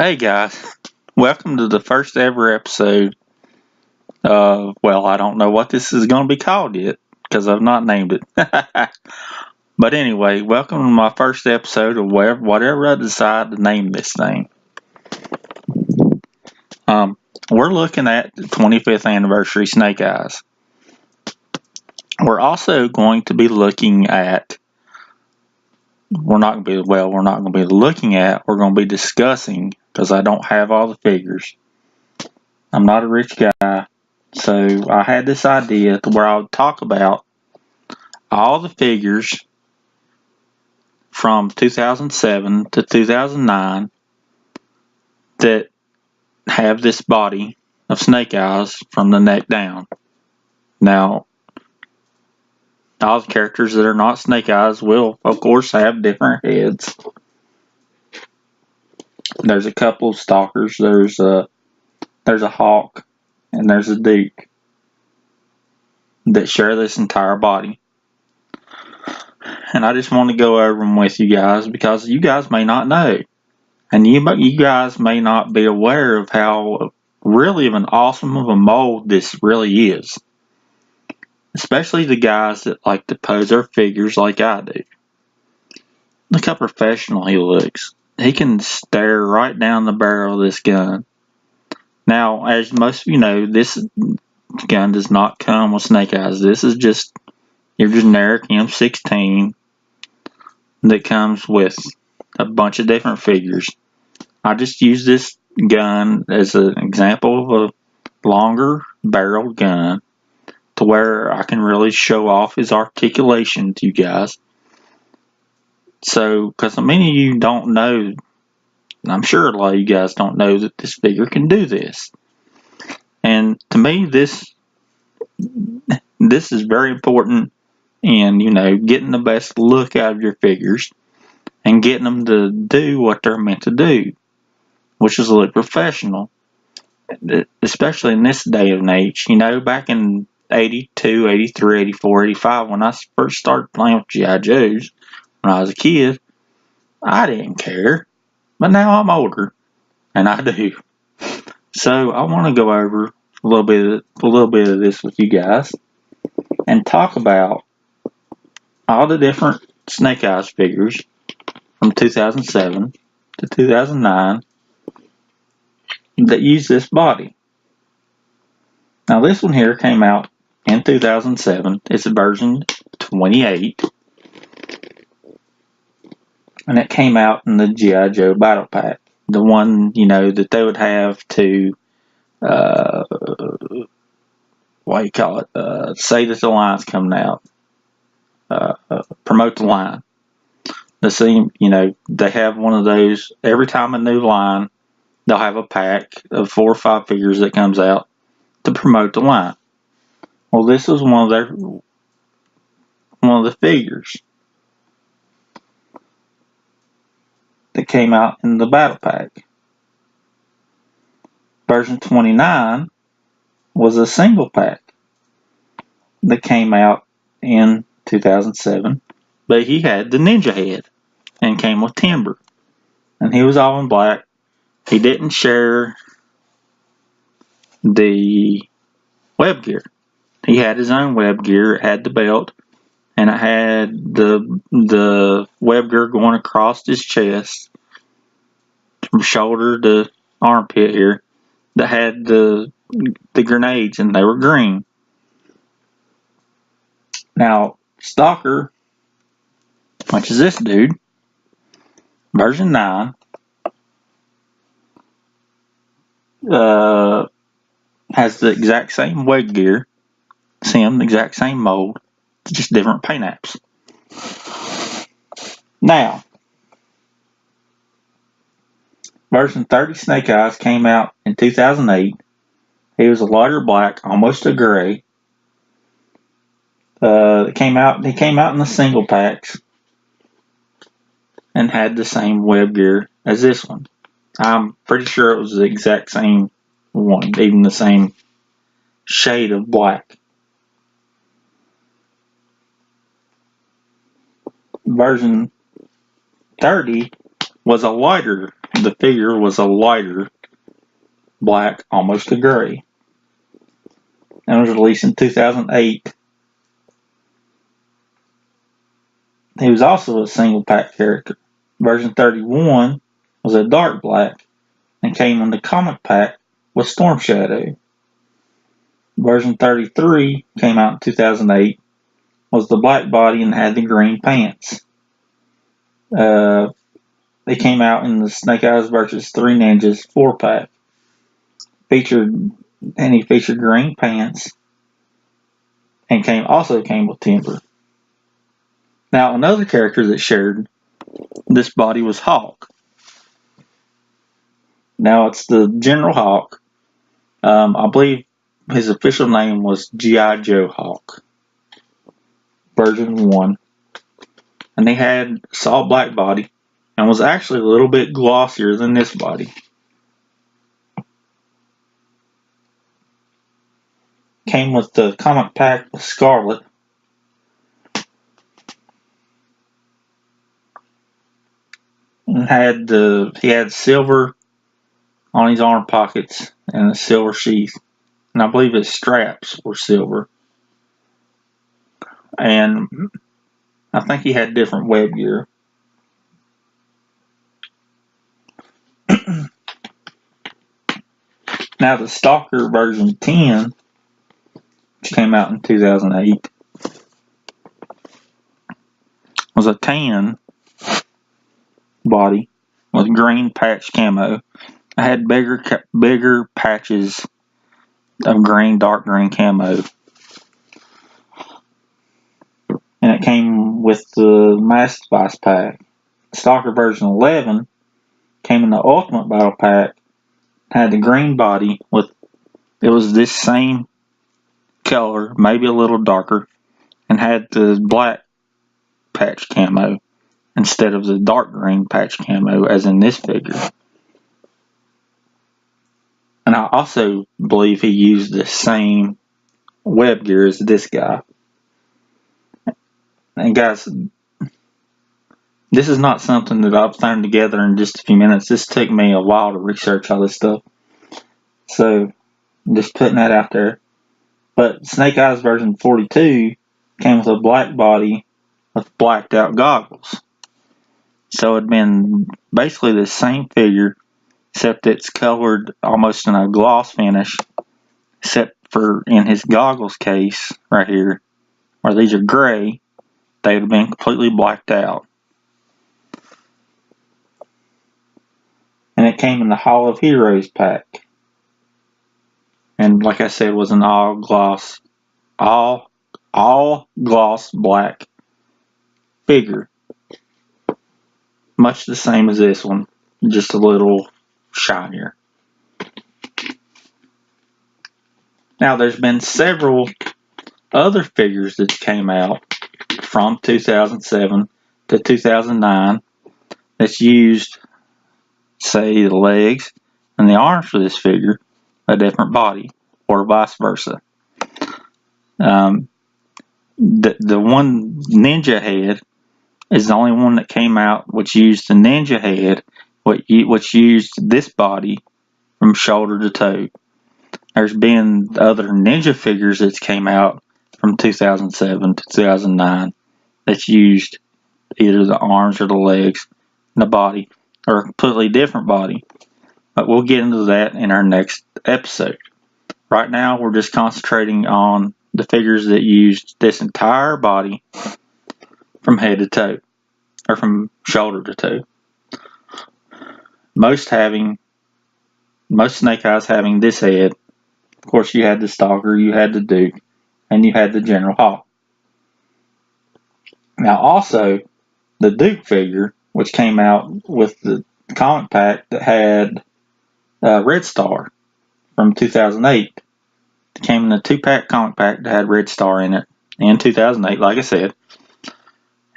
Hey guys, welcome to the first ever episode of, well, I don't know what this is going to be called yet because I've not named it. But anyway, welcome to my first episode of whatever I decide to name this thing. We're looking at the 25th anniversary Snake Eyes. We're also going to be looking at, we're not going to be looking at, we're going to be discussing, because I don't have all the figures. I'm not a rich guy. So I had this idea to where I would talk about all the figures from 2007 to 2009 that have this body of Snake Eyes from the neck down. Now, all the characters that are not Snake Eyes will, of course, have different heads. There's a couple of stalkers. There's a hawk, and there's a duke that share this entire body. And I just want to go over them with you guys because you guys may not know. And you guys may not be aware of how really of an awesome of a mold this really is. Especially the guys that like to pose their figures like I do. Look how professional he looks. He can stare right down the barrel of this gun. Now, as most of you know, this gun does not come with Snake Eyes. This is just your generic M16 that comes with a bunch of different figures. I just use this gun as an example of a longer barrel gun to where I can really show off his articulation to you guys. So, because many of you don't know, I'm sure a lot of you guys don't know that this figure can do this. And to me, this is very important in, getting the best look out of your figures and getting them to do what they're meant to do, which is look professional, especially in this day and age. Back in 82, 83, 84, 85, when I first started playing with G.I. Joes when I was a kid, I didn't care. But now I'm older, and I do. So I want to go over a little bit of this with you guys and talk about all the different Snake Eyes figures from 2007 to 2009 that use this body. Now this one here came out in 2007. It's version 28. And it came out in the G.I. Joe Battle Pack. The one, that they would have to, say that the line's coming out. Promote the line. The same, they have one of those. Every time a new line, they'll have a pack of 4 or 5 figures that comes out to promote the line. Well, this was one of the figures that came out in the Battle Pack. Version 29 was a single pack that came out in 2007, but he had the ninja head and came with timber, and he was all in black. He didn't share the web gear. He had his own web gear. It had the belt, and it had the web gear going across his chest from shoulder to armpit here, that had the grenades, and they were green. Now, Stalker, which is this dude, version 9, has the exact same web gear, the exact same mold, just different paint apps. Now, version 30 Snake Eyes came out in 2008. He was a lighter black, almost a gray. He came out in the single packs and had the same web gear as this one. I'm pretty sure it was the exact same one, even the same shade of black. Version 30 was a lighter the figure was a lighter black, almost a gray, and was released in 2008. He was also a single pack character. Version 31 was a dark black and came in the comic pack with Storm Shadow. Version 33 came out in 2008, was the black body and had the green pants. They came out in the Snake Eyes vs. Three Ninjas 4-pack. He featured green pants and also came with Timber. Now, another character that shared this body was Hawk. Now, it's the General Hawk. I believe his official name was G.I. Joe Hawk. Version 1. And he had a solid black body and was actually a little bit glossier than this body. Came with the comic pack with Scarlet. And he had silver on his arm pockets and a silver sheath. And I believe his straps were silver. And I think he had different web gear. Now, the Stalker version 10, which came out in 2008, was a tan body with green patch camo. I had bigger patches of dark green camo. And it came with the Mass Device pack. Stalker version 11 came in the Ultimate Battle pack, had the green body it was this same color, maybe a little darker, and had the black patch camo instead of the dark green patch camo as in this figure. And I also believe he used the same web gear as this guy. And guys, this is not something that I've thrown together in just a few minutes. This took me a while to research all this stuff. So, I'm just putting that out there. But Snake Eyes version 42 came with a black body with blacked out goggles. So it'd been basically the same figure, except it's colored almost in a gloss finish, except for in his goggles case right here, where these are gray, they would have been completely blacked out. And it came in the Hall of Heroes pack. And like I said, it was an all gloss black figure. Much the same as this one, just a little shinier. Now, there's been several other figures that came out from 2007 to 2009 that's used, say, the legs and the arms for this figure, a different body, or vice versa. The one ninja head is the only one that came out which used the ninja head, which used this body from shoulder to toe. There's been other ninja figures that came out from 2007 to 2009 that's used either the arms or the legs and the body, or a completely different body. But we'll get into that in our next episode. Right now, we're just concentrating on the figures that used this entire body from head to toe, or from shoulder to toe. Most Snake Eyes having this head. Of course, you had the Stalker, you had the Duke, and you had the General Hawk. Now, also, the Duke figure, which came out with the comic pack that had Red Star from 2008. It came in a 2-pack comic pack that had Red Star in it in 2008, like I said.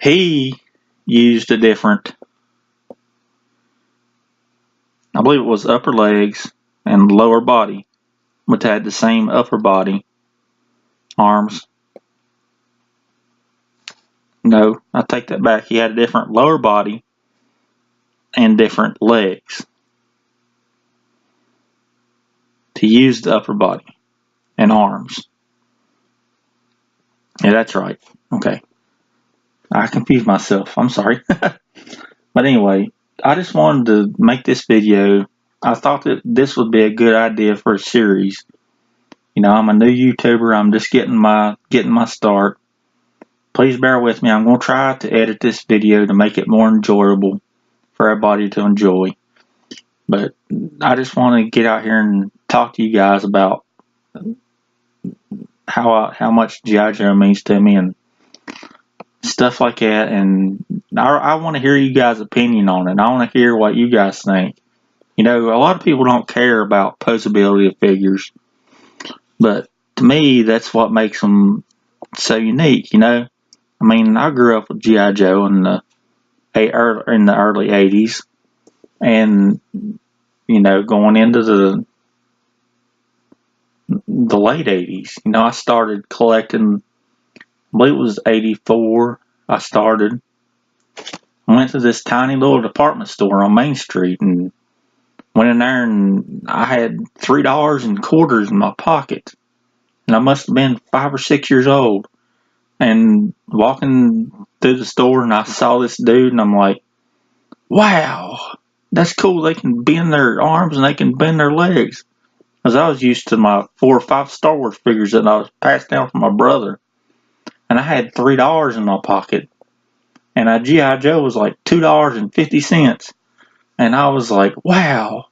He used a different, I believe it was upper legs and lower body, which had the same upper body, arms. No, I take that back. He had a different lower body and different legs to use the upper body and arms. Yeah, that's right. Okay. I confused myself. I'm sorry. But anyway, I just wanted to make this video. I thought that this would be a good idea for a series. You know, I'm a new YouTuber. I'm just getting my start. Please bear with me. I'm going to try to edit this video to make it more enjoyable for everybody to enjoy. But I just want to get out here and talk to you guys about how much G.I. Joe means to me and stuff like that. And I want to hear you guys' opinion on it. I want to hear what you guys think. You know, a lot of people don't care about posability of figures, but to me, that's what makes them so unique. You know, I mean, I grew up with G.I. Joe in the early '80s, and you know, going into the late '80s. You know, I started collecting. I believe it was '84. I started. I went to this tiny little department store on Main Street and went in there, and I had $3 in quarters in my pocket, and I must have been 5 or 6 years old. And walking through the store, and I saw this dude, and I'm like, "Wow, that's cool! They can bend their arms and they can bend their legs." Because I was used to my 4 or 5 Star Wars figures that I was passed down from my brother, and I had $3 in my pocket, and a G.I. Joe was like $2.50, and I was like, "Wow."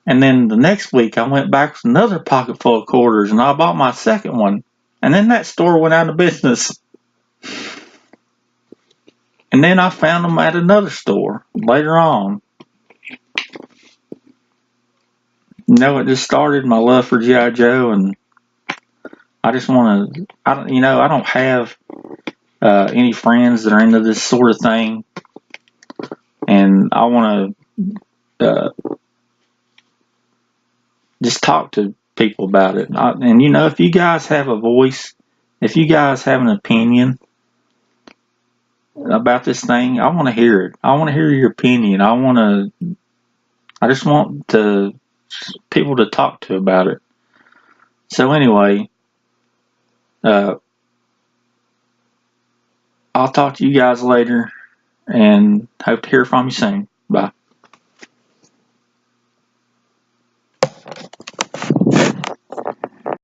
And then the next week, I went back with another pocket full of quarters, and I bought my second one. And then that store went out of business. And then I found them at another store later on. You know, it just started my love for G.I. Joe, and I just want to, I don't have any friends that are into this sort of thing, and I want to just talk to people about it. And you know, if you guys have a voice, if you guys have an opinion about this thing, I want to hear it. I want to hear your opinion. I just want people to talk to about it. So anyway, I'll talk to you guys later and hope to hear from you soon. Bye.